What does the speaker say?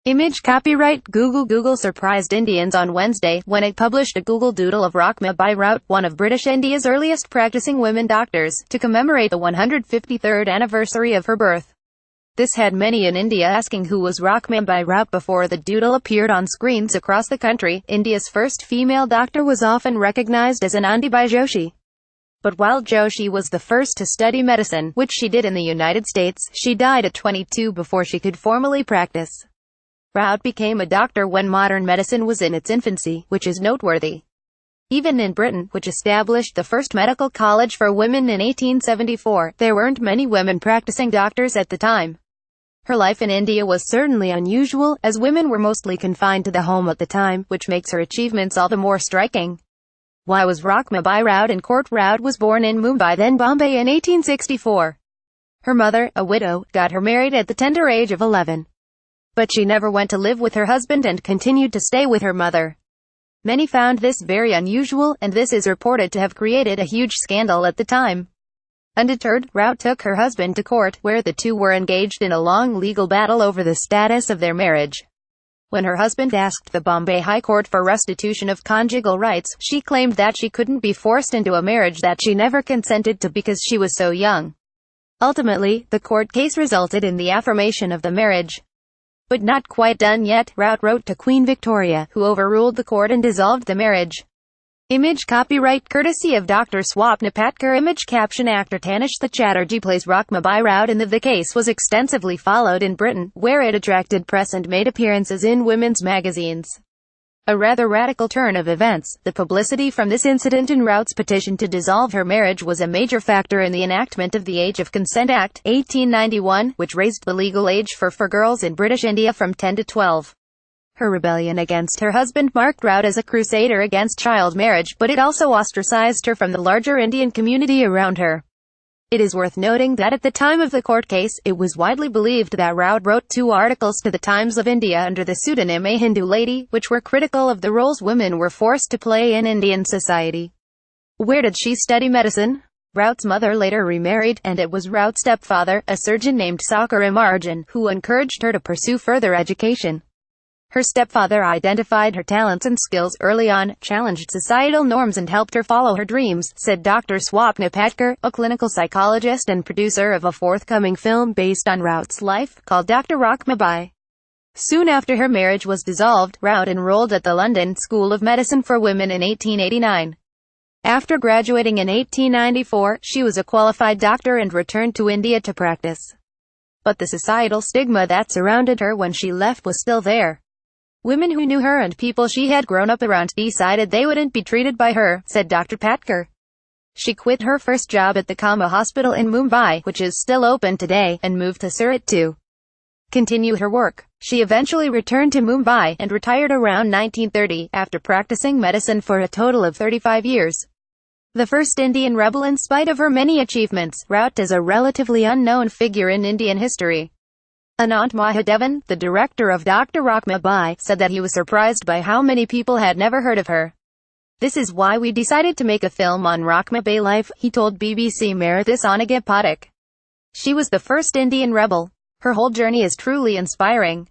Image copyright Google. Google surprised Indians on Wednesday when it published a Google doodle of Rakhmabai Rout, one of British India's earliest practicing women doctors, to commemorate the 153rd anniversary of her birth. This had many in India asking who was Rakhmabai Rout before the doodle appeared on screens across the country. India's first female doctor was often recognized as Anandibai Joshi. But while Joshi was the first to study medicine, which she did in the United States, she died at 22 before she could formally practice. Rout became a doctor when modern medicine was in its infancy, which is noteworthy. Even in Britain, which established the first medical college for women in 1874, there weren't many women practicing doctors at the time. Her life in India was certainly unusual, as women were mostly confined to the home at the time, which makes her achievements all the more striking. Why was Rakhmabai Rout in court? Rout was born in Mumbai, then Bombay, in 1864. Her mother, a widow, got her married at the tender age of 11. But she never went to live with her husband and continued to stay with her mother. Many found this very unusual, and this is reported to have created a huge scandal at the time. Undeterred, Rout took her husband to court, where the two were engaged in a long legal battle over the status of their marriage. When her husband asked the Bombay High Court for restitution of conjugal rights, she claimed that she couldn't be forced into a marriage that she never consented to because she was so young. Ultimately, the court case resulted in the affirmation of the marriage. But not quite done yet, Rout wrote to Queen Victoria, who overruled the court and dissolved the marriage. Image copyright courtesy of Dr. Swapna Patkar. Image caption Actor Tanish Chatterjee plays Rakhmabai Rout in The case was extensively followed in Britain, where it attracted press and made appearances in women's magazines. A rather radical turn of events. The publicity from this incident and Rout's petition to dissolve her marriage was a major factor in the enactment of the Age of Consent Act, 1891, which raised the legal age for girls in British India from 10 to 12. Her rebellion against her husband marked Rout as a crusader against child marriage, but it also ostracized her from the larger Indian community around her. It is worth noting that at the time of the court case, it was widely believed that Rout wrote 2 articles to the Times of India under the pseudonym A Hindu Lady, which were critical of the roles women were forced to play in Indian society. Where did she study medicine? Rout's mother later remarried, and it was Rout's stepfather, a surgeon named Sakaram Arjun, who encouraged her to pursue further education. Her stepfather identified her talents and skills early on, challenged societal norms and helped her follow her dreams, said Dr. Swapna Patkar, a clinical psychologist and producer of a forthcoming film based on Rout's life, called Dr. Rakhmabai. Soon after her marriage was dissolved, Rout enrolled at the London School of Medicine for Women in 1889. After graduating in 1894, she was a qualified doctor and returned to India to practice. But the societal stigma that surrounded her when she left was still there. Women who knew her and people she had grown up around decided they wouldn't be treated by her, said Dr. Patkar. She quit her first job at the Kama Hospital in Mumbai, which is still open today, and moved to Surat to continue her work. She eventually returned to Mumbai, and retired around 1930, after practicing medicine for a total of 35 years. The first Indian rebel. In spite of her many achievements, Rout is a relatively unknown figure in Indian history. Anant Mahadevan, the director of Dr. Rakhmabai, said that he was surprised by how many people had never heard of her. This is why we decided to make a film on Rakhmabai life, he told BBC Marathis Anaga Pathak. She was the first Indian rebel. Her whole journey is truly inspiring.